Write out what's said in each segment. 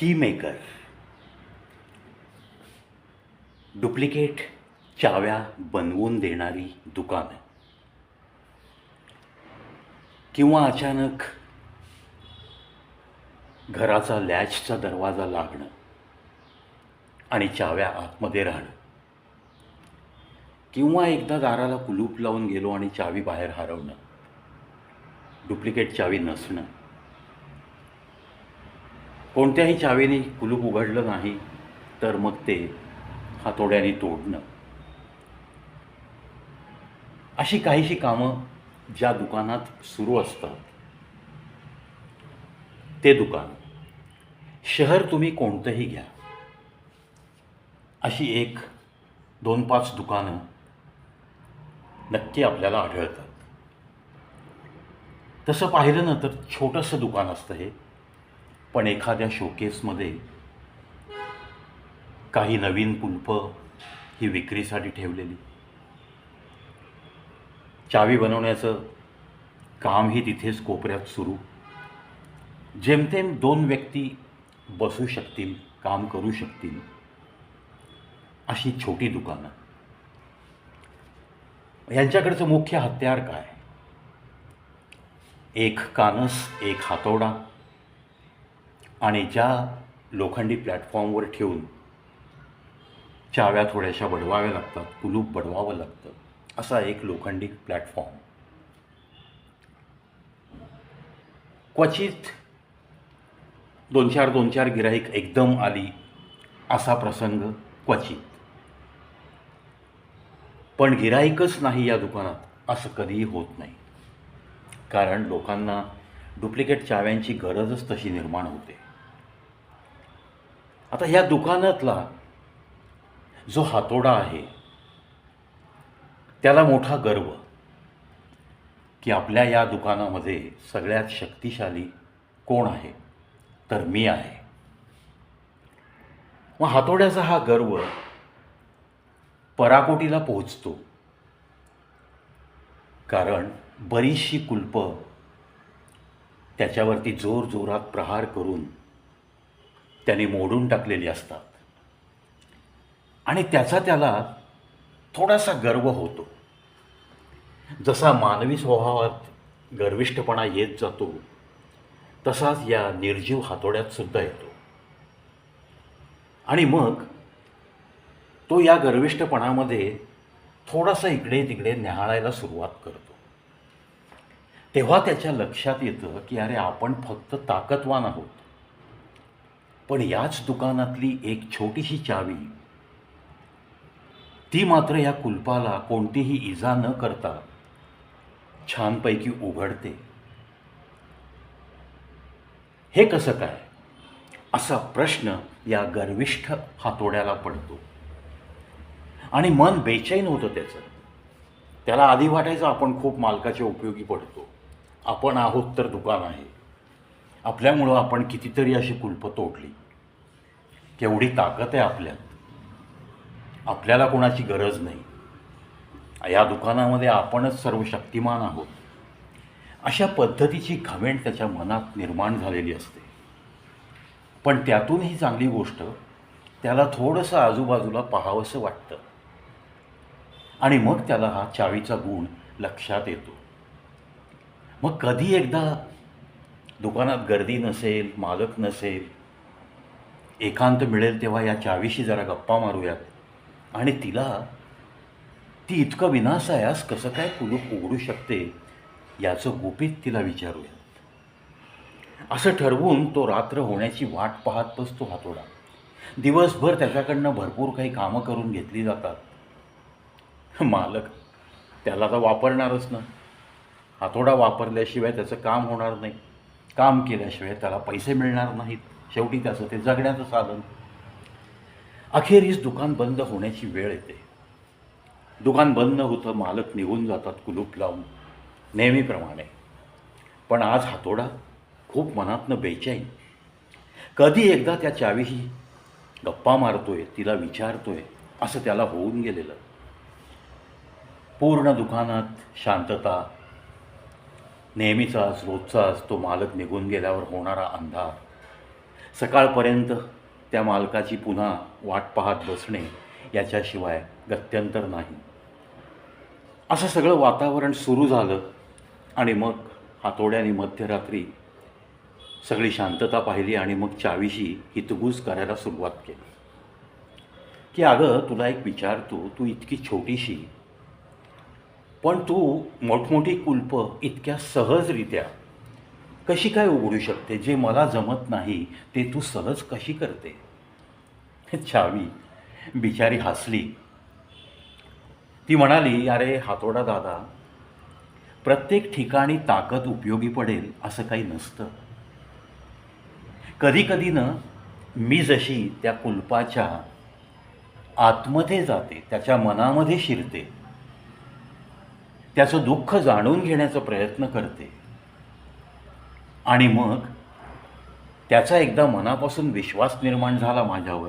की maker, duplicate चाव्या बनवून देणारी दुकानं किंवा अचानक घराचा लॅचचा दरवाजा लागणं आणि चाव्या आतमध्ये राहणं, किंवा एकदा दाराला कुलूप लावून गेलो आणि चावी बाहेर हरवणं, डुप्लिकेट चावी नसणं, कोणत्याही चावीने कुलूप उघडलं नाही तर मग ते हातोड्याने तोडणं, अशी काहीशी कामं ज्या दुकानात सुरू असतात ते दुकान, शहर तुम्ही कोणतंही घ्या, अशी 1-2-5 दुकानं नक्की आपल्याला आढळतात. तसं पाहिलं ना तर छोटंसं दुकान असतं हे, पण एखाद्या शोकेसमध्ये काही नवीन कुलपं ही विक्रीसाठी ठेवलेली, चावी बनवण्याचं कामही तिथेच कोपऱ्यात सुरू, जेमतेम 2 व्यक्ती बसू शकतील, काम करू शकतील, अशी छोटी दुकानं. यांच्याकडचं मुख्य हत्यार काय? एक कानस, एक हातोडा, आणि ज्या लोखंडी प्लॅटफॉर्मवर ठेवून चाव्या थोड्याशा बडवाव्या लागतात, कुलूप बडवावं लागतं, असा एक लोखंडी प्लॅटफॉर्म. क्वचित 2-4 गिराईक एकदम आली असा प्रसंग क्वचित, पण गिराईकच नाही या दुकानात असं कधीही होत नाही, कारण लोकांना डुप्लिकेट चाव्यांची गरजच तशी निर्माण होते. आता ह्या दुकानातला जो हातोडा आहे त्याला मोठा गर्व की आपल्या या दुकानामध्ये सगळ्यात शक्तिशाली कोण आहे तर मी आहे. मग हातोड्याचा हा गर्व पराकोटीला पोहोचतो, कारण बरीचशी कुलपं त्याच्यावरती जोरजोरात प्रहार करून त्याने मोडून टाकलेली असतात, आणि त्याचा त्याला थोडासा गर्व होतो. जसा मानवी स्वभावात गर्विष्ठपणा येत जातो तसाच या निर्जीव हातोड्यात सुद्धा येतो, आणि मग तो या गर्विष्ठपणामध्ये थोडासा इकडे तिकडे न्याहाळायला सुरुवात करतो. तेव्हा त्याच्या लक्षात येतं की अरे, आपण फक्त ताकदवान आहोत, पण याच दुकानातली एक छोटीशी चावी, ती मात्र या कुलपाला कोणतीही इजा न करता छानपैकी उघडते. हे कसं काय, असा प्रश्न या गर्विष्ठ हातोड्याला पडतो, आणि मन बेचैन होतं त्याचं. त्याला आधी वाटायचं आपण खूप मालकाच्या उपयोगी पडतो, आपण आहोत तर दुकान आहे, आपल्यामुळं आपण कितीतरी अशी कुलपं तोडली, केवढी ताकद आहे आपल्यात, आपल्याला कोणाची गरज नाही, या दुकानामध्ये आपणच सर्व शक्तिमान आहोत, अशा पद्धतीची घमेंड त्याच्या मनात निर्माण झालेली असते. पण त्यातूनही चांगली गोष्ट, त्याला थोडंसं आजूबाजूला पाहावंसं वाटतं, आणि मग त्याला हा चावीचा गुण लक्षात येतो. मग कधी एकदा दुकानात गर्दी नसेल, मालक नसेल, एकांत मिळेल तेव्हा या चावीशी जरा गप्पा मारूयात, आणि ती इतकं विनासायास कसं काय कुलूप उघडू शकते याचं गुपित तिला विचारूयात, असं ठरवून तो रात्र होण्याची वाट पाहत बसतो हातोडा. दिवसभर त्याच्याकडनं भरपूर काही कामं करून घेतली जातात. मालक त्याला तर वापरणारच ना, हातोडा वापरल्याशिवाय त्याचं काम होणार नाही, काम केल्याशिवाय त्याला पैसे मिळणार नाहीत, शेवटी त्याचं ते जगण्याचं साधन. अखेरीस दुकान बंद होण्याची वेळ येते. दुकान बंद होतं, मालक निघून जातात कुलूप लावून नेहमीप्रमाणे, पण आज हातोडा खूप मनातनं बेचैन. कधी एकदा त्या चावीशी गप्पा मारतोय, तिला विचारतोय, असं त्याला होऊन गेलेलं. पूर्ण दुकानात शांतता, नेहमीचाच रोजचाच तो मालक निघून गेल्यावर होणारा अंधार, सकाळपर्यंत त्या मालकाची पुन्हा वाट पाहत बसणे याच्याशिवाय गत्यंतर नाही. असं सगळं वातावरण सुरू झालं आणि मग हातोड्याने मध्यरात्री सगळी शांतता पाहिली आणि मग चावीशी हितगुज करायला सुरुवात केली की अगं तुला एक विचारतो, तू इतकी छोटीशी पण तू मोठमोठी कुलपं इतक्या सहजरित्या कशी काय उघडू शकते? जे मला जमत नाही ते तू सहज कशी करते? चावी बिचारी हसली. ती म्हणाली, अरे हातोडा दादा, प्रत्येक ठिकाणी ताकद उपयोगी पडेल असं काही नसतं. कधी कधी ना मी जशी त्या कुलपाच्या आतमध्ये जाते, त्याच्या मनामध्ये शिरते, त्याचं दुःख जाणून घेण्याचा प्रयत्न करते आणि मग त्याचा एकदा मनापासून विश्वास निर्माण झाला माझ्यावर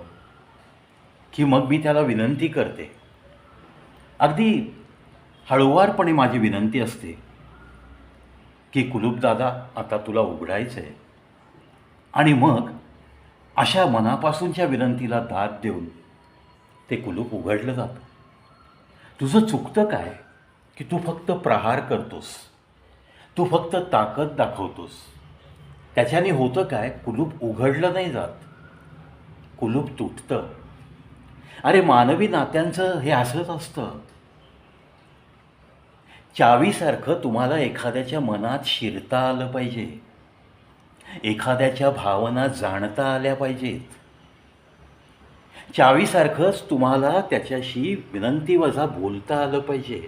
की मग मी त्याला विनंती करते. अगदी हळुवारपणे माझी विनंती असते की कुलूप दादा, आता तुला उघडायचं आहे. आणि मग अशा मनापासूनच्या विनंतीला दाद देऊन ते कुलूप उघडलं जातं. तुझं चुकतं काय की तू फक्त प्रहार करतोस, तू फक्त ताकद दाखवतोस. त्याच्याने होतं काय, कुलूप उघडलं नाही जात, कुलूप तुटतं. अरे मानवी नात्यांचं हे असंच असतं. चावीसारखं तुम्हाला एखाद्याच्या मनात शिरता आलं पाहिजे, एखाद्याच्या भावना जाणता आल्या पाहिजेत. चावीसारखंच तुम्हाला त्याच्याशी विनंतीवजा बोलता आलं पाहिजे.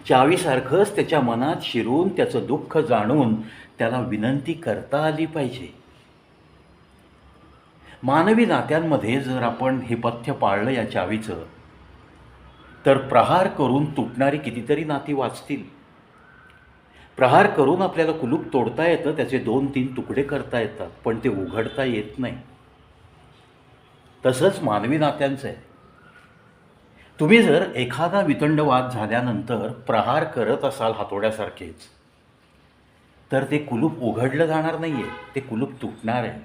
चावीसारखंच त्याच्या मनात शिरून त्याचं दुःख जाणून त्याला विनंती करता आली पाहिजे. मानवी नात्यांमध्ये जर आपण हे पथ्य पाळलं या चावीचं, तर प्रहार करून तुटणारी कितीतरी नाती वाचतील. प्रहार करून आपल्याला कुलूप तोडता येतं, त्याचे 2-3 तुकडे करता येतात, पण ते उघडता येत नाही. तसंच मानवी नात्यांचं आहे. तुम्ही जर एखादा वितंडवाद झाल्यानंतर प्रहार करत असाल हातोड्यासारखेच, तर ते कुलूप उघडलं जाणार नाही आहे, ते कुलूप तुटणार आहे.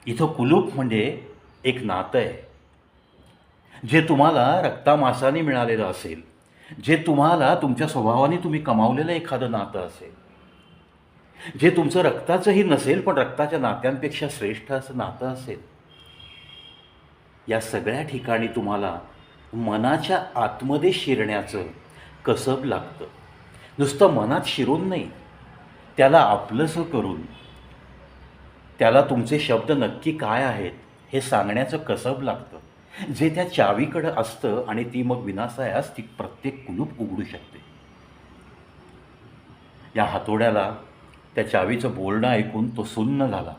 इथं कुलूप म्हणजे एक नातं आहे, जे तुम्हाला रक्तामासाने मिळालेलं असेल, जे तुम्हाला तुमच्या स्वभावाने तुम्ही कमावलेलं एखादं नातं असेल, जे तुमचं रक्ताचंही नसेल पण रक्ताच्या नात्यांपेक्षा श्रेष्ठ असं नातं असेल. या सगळ्या ठिकाणी तुम्हाला मनाच्या आतमध्ये शिरण्याचं कसब लागतं. नुसतं मनात शिरून नाही, त्याला आपलंसं करून, त्याला तुमचे शब्द नक्की काय आहेत हे सांगण्याचं कसब लागतं, जे त्या चावीकडं असतं आणि ती मग विनासायास ती प्रत्येक कुलूप उघडू शकते. या हातोड्याला त्या चावीचं बोलणं ऐकून तो सुन्न झाला.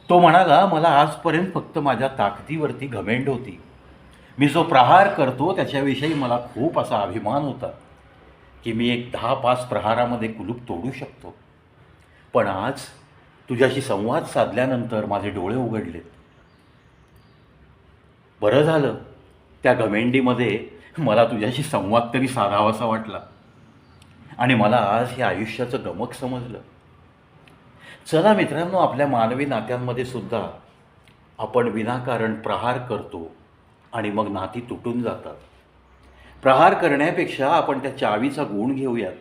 तो म्हणाला, मला आजपर्यंत फक्त माझ्या ताकदीवरती घमेंड होती. मी जो प्रहार करतो त्याच्याविषयी मला खूप असा अभिमान होता की मी एक 10-5 प्रहारामध्ये कुलूप तोडू शकतो. पण आज तुझ्याशी संवाद साधल्यानंतर माझे डोळे उघडलेत. बरं झालं, त्या घमेंडीमध्ये मला तुझ्याशी संवाद तरी साधावासा वाटला आणि मला आज हे आयुष्याचं गमक समजलं. चला मित्रांनो, आपल्या मानवी नात्यांमध्ये सुद्धा आपण विनाकारण प्रहार करतो आणि मग नाती तुटून जातात. प्रहार करण्यापेक्षा आपण त्या चावीचा गुण घेऊयात.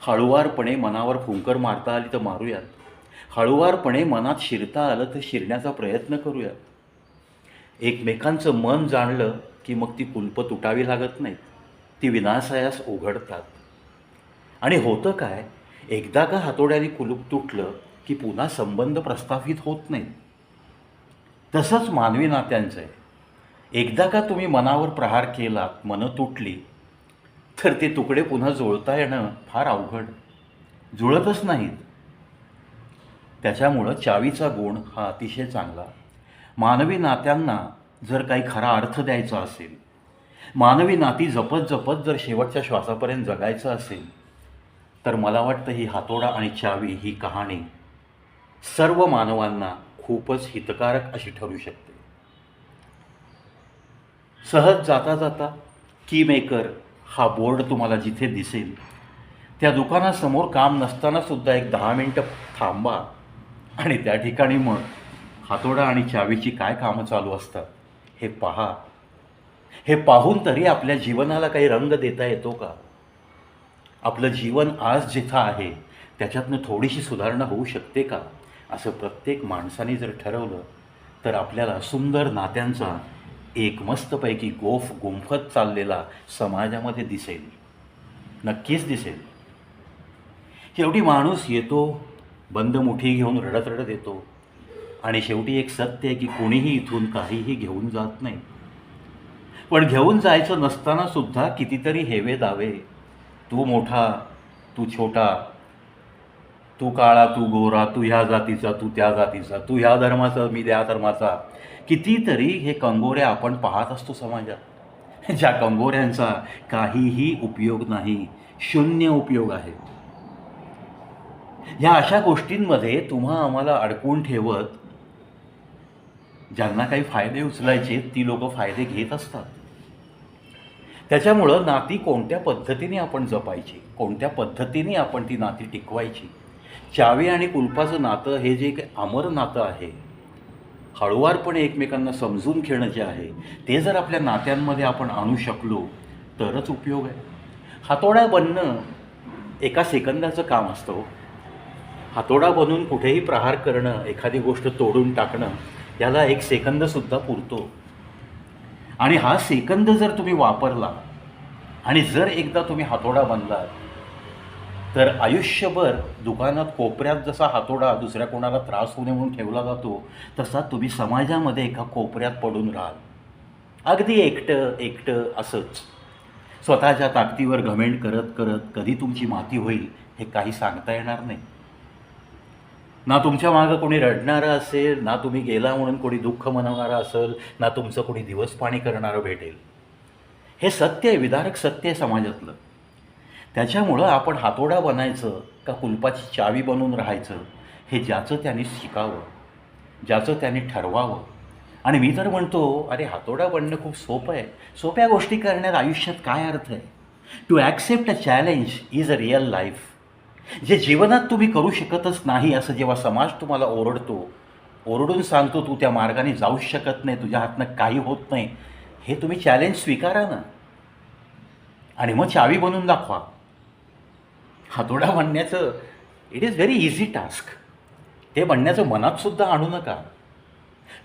हळुवारपणे मनावर फुंकर मारता आली तर मारूयात, हळुवारपणे मनात शिरता आलं तर शिरण्याचा प्रयत्न करूयात. एकमेकांचं मन जाणलं की मग ती कुलपं तुटावी लागत नाहीत, ती विनासायास उघडतात. आणि होतं काय, एकदा का हातोड्याने कुलूप तुटलं की पुन्हा संबंध प्रस्थापित होत नाहीत. तसंच मानवी नात्यांचं आहे. एकदा का तुम्ही मनावर प्रहार केलात, मनं तुटली, तर ते तुकडे पुन्हा जुळता येणं फार अवघड, जुळतच नाहीत. त्याच्यामुळं चावीचा गुण हा अतिशय चांगला. मानवी नात्यांना जर काही खरा अर्थ द्यायचा असेल, मानवी नाती जपत जपत जर शेवटच्या श्वासापर्यंत जगायचं असेल, तर मला वाटतं ही हातोडा आणि चावी ही कहाणी सर्व मानवांना खूपच हितकारक अशी ठरू शकते. सहज जाता जाता की मेकर हा बोर्ड तुम्हाला जिथे दिसेल त्या दुकानासमोर काम नसताना सुद्धा एक 10 मिनटं थांबा आणि त्या ठिकाणी मग हातोडा आणि चावीची काय कामं चालू असतात हे पहा. हे पाहून तरी आपल्या जीवनाला काही रंग देता येतो का? आपलं जीवन आज जिथं आहे त्याच्यातनं थोडीशी सुधारणा होऊ शकते का? असं प्रत्येक माणसाने जर ठरवलं तर आपल्याला सुंदर नात्यांचा एक मस्तपैकी गोफ गुंफत चाललेला समाजामध्ये दिसेल, नक्कीच दिसेल. शेवटी माणूस येतो, बंद मुठी घेऊन रडत रडत येतो आणि शेवटी एक सत्य आहे की कोणीही इथून काहीही घेऊन जात नाही. पण घेऊन जायचं नसताना सुद्धा कितीतरी हेवे दावे, तू मोठा, तू छोटा, तू काळा, तू गोरा, तू ह्या जातीचा, तू त्या जातीचा, तू ह्या धर्माचा, मी त्या धर्माचा, कितीतरी हे कंगोऱ्या आपण पाहत असतो समाजात, ज्या कंगोऱ्यांचा काहीही उपयोग नाही, शून्य उपयोग आहे. ह्या अशा गोष्टींमध्ये तुम्हा आम्हाला अडकून ठेवत ज्यांना काही फायदे उचलायचे ती लोक फायदे घेत असतात. त्याच्यामुळं नाती कोणत्या पद्धतीने आपण जपायची, कोणत्या पद्धतीने आपण ती नाती टिकवायची. चावी आणि कुलपाचं नातं हे जे एक अमर नातं आहे, हळुवारपणे एकमेकांना समजून घेणं जे आहे, ते जर आपल्या नात्यांमध्ये आपण आणू शकलो तरच उपयोग आहे. हातोडा बनणं एका सेकंदाचं काम असतं. हातोडा बनवून कुठेही प्रहार करणं, एखादी गोष्ट तोडून टाकणं, याला एक सेकंदसुद्धा पुरतो. आणि हा सेकंद जर तुम्ही वापरला आणि जर एकदा तुम्ही हातोडा बनलात तर आयुष्यभर दुकानात कोपऱ्यात जसा हातोडा दुसऱ्या कोणाला त्रास होऊ नये म्हणून ठेवला जातो, तसा तुम्ही समाजामध्ये एका कोपऱ्यात पडून राहाल, अगदी एकटं एकटं असंच. स्वतःच्या ताकदीवर घमेंड करत करत कधी तुमची माती होईल हे काही सांगता येणार नाही. ना तुमच्या मागं कोणी रडणारं असेल, ना तुम्ही गेला म्हणून कोणी दुःख मनवणारं असेल, ना तुमचं कोणी दिवस पाणी करणारं भेटेल. हे सत्य आहे, विदारक सत्य आहे समाजातलं. त्याच्यामुळं आपण हातोडा बनायचं का कुलपाची चावी बनवून राहायचं हे ज्याचं त्यांनी शिकावं, ज्याचं त्यांनी ठरवावं. आणि मी तर म्हणतो, अरे हातोडा बनणं खूप सोपं आहे. सोप्या गोष्टी करण्यात आयुष्यात काय अर्थ आहे? To accept a challenge is a real life. जे जीवनात तुम्ही करू शकतच नाही असं जेव्हा समाज तुम्हाला ओरडतो, ओरडून सांगतो तू त्या मार्गाने जाऊच शकत नाही, तुझ्या हातनं काही होत नाही, हे तुम्ही चॅलेंज स्वीकारा ना आणि मग चावी बनवून दाखवा. हातोडा बनण्याचं it is very easy task. ते बनण्याचं मनातसुद्धा आणू नका.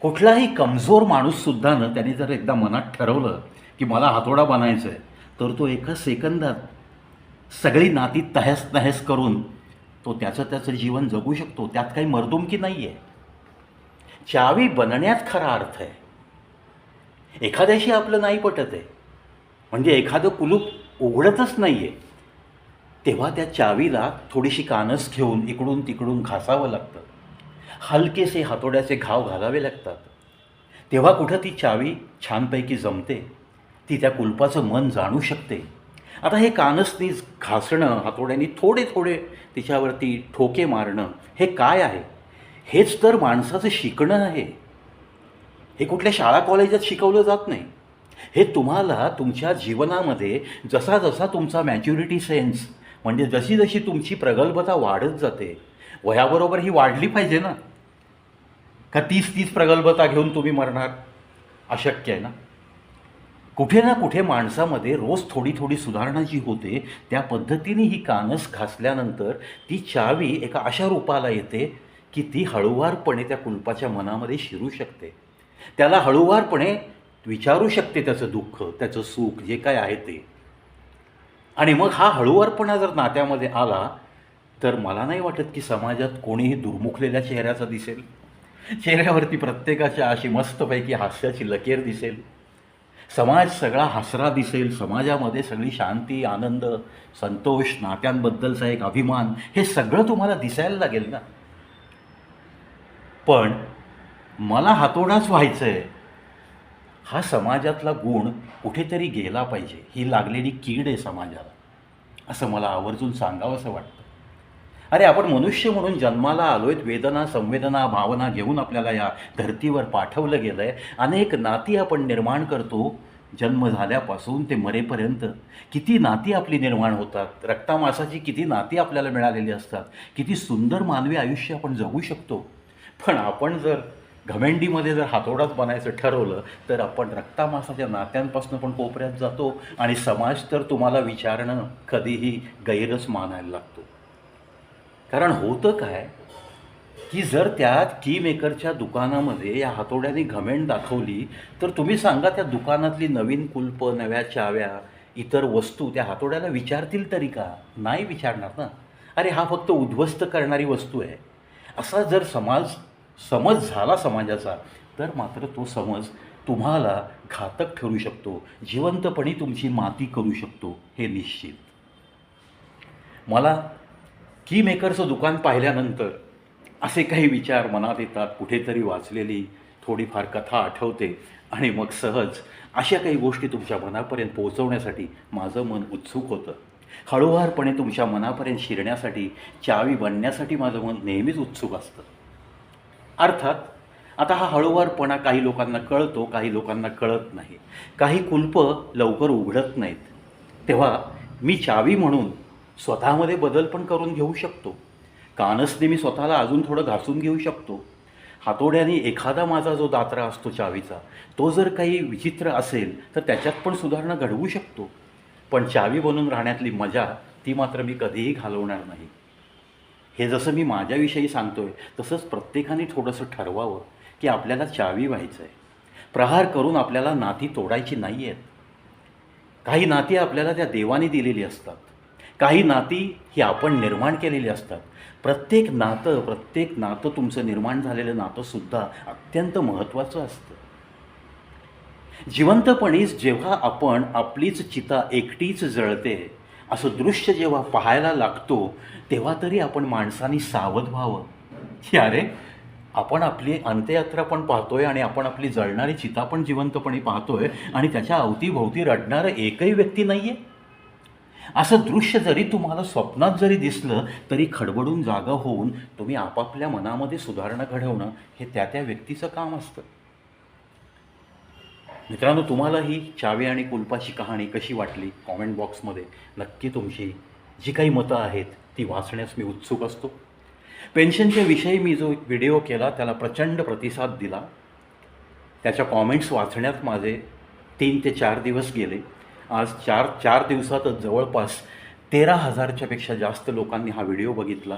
कुठलाही कमजोर माणूससुद्धा ना, त्याने जर एकदा मनात ठरवलं की मला हातोडा बनायचं आहे, तर तो एका सेकंदात सगळी नाती तहस नहस करून तो त्याचं जीवन जगू शकतो. त्यात काही मर्दुमकी नाही आहे. चावी बनण्यात खरा अर्थ आहे. एखाद्याशी आपलं नाही पटत आहे, म्हणजे एखादं कुलूप उघडतच नाही आहे, तेव्हा त्या चावीला थोडीशी कानस घेऊन इकडून तिकडून घासावं लागतं, हलकेसे हातोड्याचे घाव घालावे लागतात. तेव्हा कुठं ती चावी छानपैकी जमते, ती त्या कुलपाचं मन जाणू शकते. आता हे कानसनी घासणं, हातोड्यानी थोडे थोडे तिच्यावरती ठोके मारणं, हे काय आहे? हेच तर माणसाचं शिकणं आहे. हे कुठल्या शाळा कॉलेजात शिकवलं जात नाही. हे तुम्हाला तुमच्या जीवनामध्ये जसा जसा तुमचा मॅच्युरिटी सेन्स, म्हणजे जशी जशी तुमची प्रगल्भता वाढत जाते, वयाबरोबर ही वाढली पाहिजे ना. का 30 प्रगल्भता घेऊन तुम्ही मरणार? अशक्य आहे ना. कुठे ना कुठे माणसामध्ये रोज थोडी थोडी सुधारणा जी होते, त्या पद्धतीने ही कानस घासल्यानंतर ती चावी एका अशा रूपाला येते की ती हळूवारपणे त्या कुलपाच्या मनामध्ये शिरू शकते. त्याला हळूवारपणे विचारू शकते त्याचं दुःख, त्याचं सुख जे काय आहे ते. आणि मग हा हळूवारपणा जर नात्यामध्ये आला तर मला नाही वाटत की समाजात कोणीही दुर्मुखलेल्या चेहऱ्याचा दिसेल. चेहऱ्यावरती प्रत्येकाच्या अशी मस्तपैकी हास्याची लकीर दिसेल. समाज सगळा हसरा दिसेल. समाजामध्ये सगळी शांती, आनंद, संतोष, नात्यांबद्दलचा एक अभिमान, हे सगळं तुम्हाला दिसायला लागेल ना. पण मला हातोडाच व्हायचं आहे, हा समाजातला गुण कुठेतरी गेला पाहिजे. ही लागलेली कीड आहे समाजाला, असं मला आवर्जून सांगावंसं वाटतं. अरे आपण मनुष्य म्हणून जन्माला आलो आहेत, वेदना, संवेदना, भावना घेऊन आपल्याला या धर्तीवर पाठवलं गेलं आहे. अनेक नाती आपण निर्माण करतो. जन्म झाल्यापासून ते मरेपर्यंत किती नाती आपली निर्माण होतात. रक्तामासाची किती नाती आपल्याला मिळालेली असतात. किती सुंदर मानवी आयुष्य आपण जगू शकतो. पण आपण जर घमेंडीमध्ये जर हातोडाच बनायचं ठरवलं तर आपण रक्तामासाच्या नात्यांपासून पण कोपऱ्यात जातो आणि समाज तर तुम्हाला विचारणं कधीही गैरच मानायला लागतो. कारण होतं काय की जर त्यात की मेकरच्या दुकानामध्ये या हातोड्याने घमेंड दाखवली तर तुम्ही सांगा त्या दुकानातली नवीन कुलप, नव्या चाव्या, इतर वस्तू त्या हातोड्याला विचारतील तरी का? नाही विचारणार ना. अरे हा फक्त उद्ध्वस्त करणारी वस्तू आहे. असा जर समज झाला समाजाचा तर मात्र तो समज तुम्हाला घातक ठरू शकतो, जिवंतपणी तुमची माती करू शकतो, हे निश्चित. मला की मेकरचं दुकान पाहिल्यानंतर असे काही विचार मनात येतात, कुठेतरी वाचलेली थोडीफार कथा आठवते आणि मग सहज अशा काही गोष्टी तुमच्या मनापर्यंत पोहोचवण्यासाठी माझं मन उत्सुक होतं. हळूवारपणे तुमच्या मनापर्यंत शिरण्यासाठी, चावी बनण्यासाठी माझं मन नेहमीच उत्सुक असतं. अर्थात आता हा हळूवारपणा काही लोकांना कळतो, काही लोकांना कळत नाही. काही कुलपं लवकर उघडत नाहीत. तेव्हा मी चावी म्हणून स्वतःमध्ये बदल पण करून घेऊ शकतो. कानसने मी स्वतःला अजून थोडं घासून घेऊ शकतो. हातोड्याने एखादा माझा जो दात्रा असतो चावीचा, तो जर काही विचित्र असेल तर त्याच्यात पण सुधारणा घडवू शकतो. पण चावी बनून राहण्यातली मजा ती मात्र मी कधीही घालवणार नाही. हे जसं मी माझ्याविषयी सांगतोय तसंच प्रत्येकाने थोडंसं ठरवावं की आपल्याला चावी व्हायचं आहे. प्रहार करून आपल्याला नाती तोडायची नाही आहेत. काही नाती आपल्याला त्या देवाने दिलेली असतात, काही नाती ही आपण निर्माण केलेली असतात. प्रत्येक नातं तुमचं निर्माण झालेलं नातंसुद्धा अत्यंत महत्त्वाचं असतं. जिवंतपणीच जेव्हा आपण आपलीच चिता एकटीच जळते असं दृश्य जेव्हा पाहायला लागतो तेव्हा तरी आपण माणसांनी सावध व्हावं की अरे आपण आपली अंत्ययात्रा पण पाहतोय आणि आपण आपली जळणारी चिता पण जिवंतपणे पाहतोय आणि त्याच्या अवतीभोवती रडणारं एकही व्यक्ती नाही आहे. असं दृश्य जरी तुम्हाला स्वप्नात जरी दिसलं तरी खडबडून जागा होऊन तुम्ही आपापल्या मनामध्ये सुधारणा घडवणं हे त्या व्यक्तीचं काम असतं. मित्रांनो, तुम्हाला ही चावी आणि कुलपाची कहाणी कशी वाटली कॉमेंट बॉक्समध्ये नक्की तुमची जी काही मतं आहेत ती वाचण्यास मी उत्सुक असतो. पेन्शनच्या विषयी मी जो व्हिडिओ केला त्याला प्रचंड प्रतिसाद दिला. त्याच्या कॉमेंट्स वाचण्यात माझे 3 ते 4 दिवस गेले. आज चार दिवसातच जवळपास 13,000च्या पेक्षा जास्त लोकांनी हा व्हिडिओ बघितला.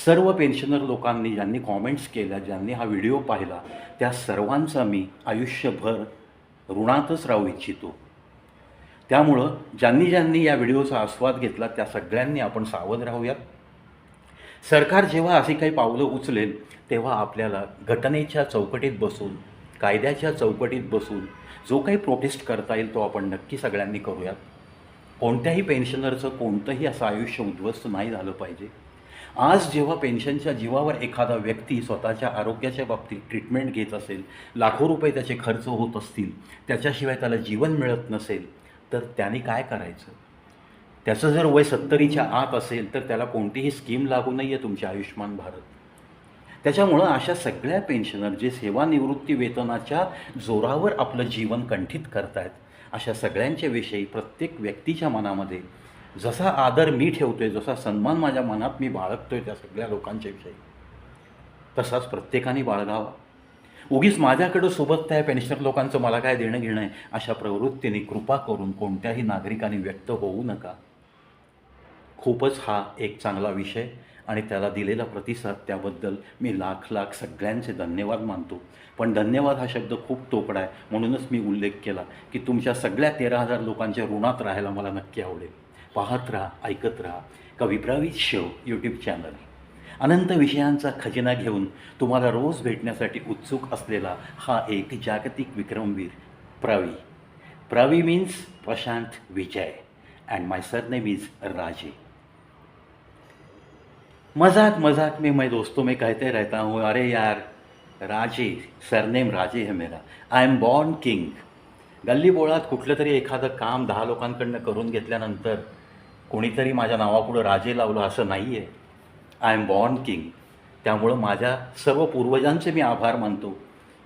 सर्व पेन्शनर लोकांनी ज्यांनी कॉमेंट्स केल्या, ज्यांनी हा व्हिडिओ पाहिला, त्या सर्वांचा मी आयुष्यभर ऋणातच राहू इच्छितो. त्यामुळं ज्यांनी या व्हिडिओचा आस्वाद घेतला त्या सगळ्यांनी आपण सावध राहूयात. सरकार जेव्हा अशी काही पावलं उचलेल तेव्हा आपल्याला घटनेच्या चौकटीत बसून, कायद्याच्या चौकटीत बसून जो काही प्रोटेस्ट करता येईल तो आपण नक्की सगळ्यांनी करूयात. कोणत्याही पेन्शनरचं कोणतंही असं आयुष्य उद्ध्वस्त नाही झालं पाहिजे. आज जेव्हा पेन्शनच्या जीवावर एखादा व्यक्ती स्वतःच्या आरोग्याच्या बाबतीत ट्रीटमेंट घेत असेल, लाखो रुपये त्याचे खर्च होत असतील, त्याच्याशिवाय त्याला जीवन मिळत नसेल तर त्याने काय करायचं? त्याचं जर वय 70च्या आत असेल तर त्याला कोणतीही स्कीम लागू नाही आहे तुमच्या आयुष्यमान भारत. त्याच्यामुळं अशा सगळ्या पेन्शनर जे सेवानिवृत्ती वेतनाच्या जोरावर आपलं जीवन कंठित करत आहेत, अशा सगळ्यांच्या विषयी प्रत्येक व्यक्तीच्या मनामध्ये जसा आदर मी ठेवतोय, जसा सन्मान माझ्या मनात मी बाळगतोय त्या सगळ्या लोकांच्या विषयी, तसाच प्रत्येकाने बाळगावा. उगीच माझ्याकडं सोबत आहे पेन्शनर लोकांचं मला काय देणं घेणं आहे अशा प्रवृत्तीने कृपा करून कोणत्याही नागरिकाने व्यक्त होऊ नका. खूपच हा एक चांगला विषय आणि त्याला दिलेला प्रतिसाद त्याबद्दल मी लाख सगळ्यांचे धन्यवाद मानतो. पण धन्यवाद हा शब्द खूप तोकडा आहे, म्हणूनच मी उल्लेख केला की तुमच्या सगळ्या 13,000 लोकांच्या ऋणात राहायला मला नक्की आवडेल. पाहत राहा, ऐकत राहा कविप्रावित शो यूट्यूब चॅनल. अनंत विषयांचा खजिना घेऊन तुम्हाला रोज भेटण्यासाठी उत्सुक असलेला हा एक जागतिक विक्रमवीर Pravi means Prashant Vijay and my surname is Raje. मजाक में मैं दोस्तों में कहते रहता हूँ, अरे यार राजे, सरनेम राजे है मेरा, आय एम बॉर्न किंग. गल्ली बोळात कुठलं तरी एखादं काम 10 लोकांकडनं करून घेतल्यानंतर कोणीतरी माझ्या नावापुढं राजे लावलं असं नाही आहे. I am born king. त्यामुळं माझ्या सर्व पूर्वजांचे मी आभार मानतो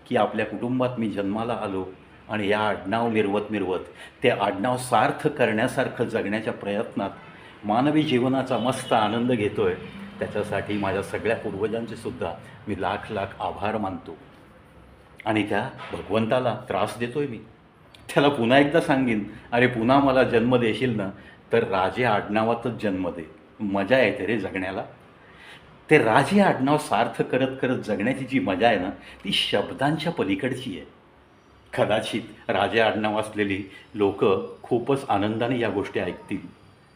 की आपल्या कुटुंबात मी जन्माला आलो आणि या आडनाव मिरवत ते आडनाव सार्थ करण्यासारखं जगण्याच्या प्रयत्नात मानवी जीवनाचा मस्त आनंद घेतो आहे. त्याच्यासाठी माझ्या सगळ्या पूर्वजांचे सुद्धा मी लाख लाख आभार मानतो. आणि त्या भगवंताला त्रास देतोय मी. त्याला पुन्हा एकदा सांगेन, अरे पुन्हा मला जन्म देशील ना तर राजे आडनावातच जन्म दे. मजा येते रे जगण्याला. ते राजे आडनाव सार्थ करत करत जगण्याची जी मजा आहे ना ती शब्दांच्या पलीकडची आहे. कदाचित राजे आडनाव असलेली लोक खूपच आनंदाने या गोष्टी ऐकतील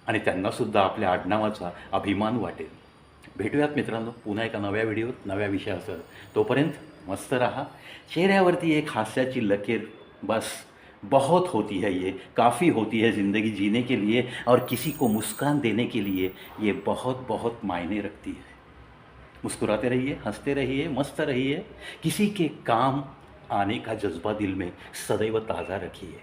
आणि त्यांनासुद्धा आपल्या आडनावाचा अभिमान वाटेल. भेटूयात मित्रांनो पुन्हा एका नव्या व्हिडिओत नव्या विषयासह. तोपर्यंत मस्त रहा. चेहऱ्यावरती एक हास्याची लकीर बस बहुत होती है, ये काफ़ी होती है ज़िंदगी जीने के लिए, और किसी को मुस्कान देने के लिए ये बहुत बहुत मायने रखती है. मुस्कुराते रहिए, हंसते रहिए, मस्त रहिए. किसी के काम आने का जज्बा दिल में सदैव ताज़ा रखिए.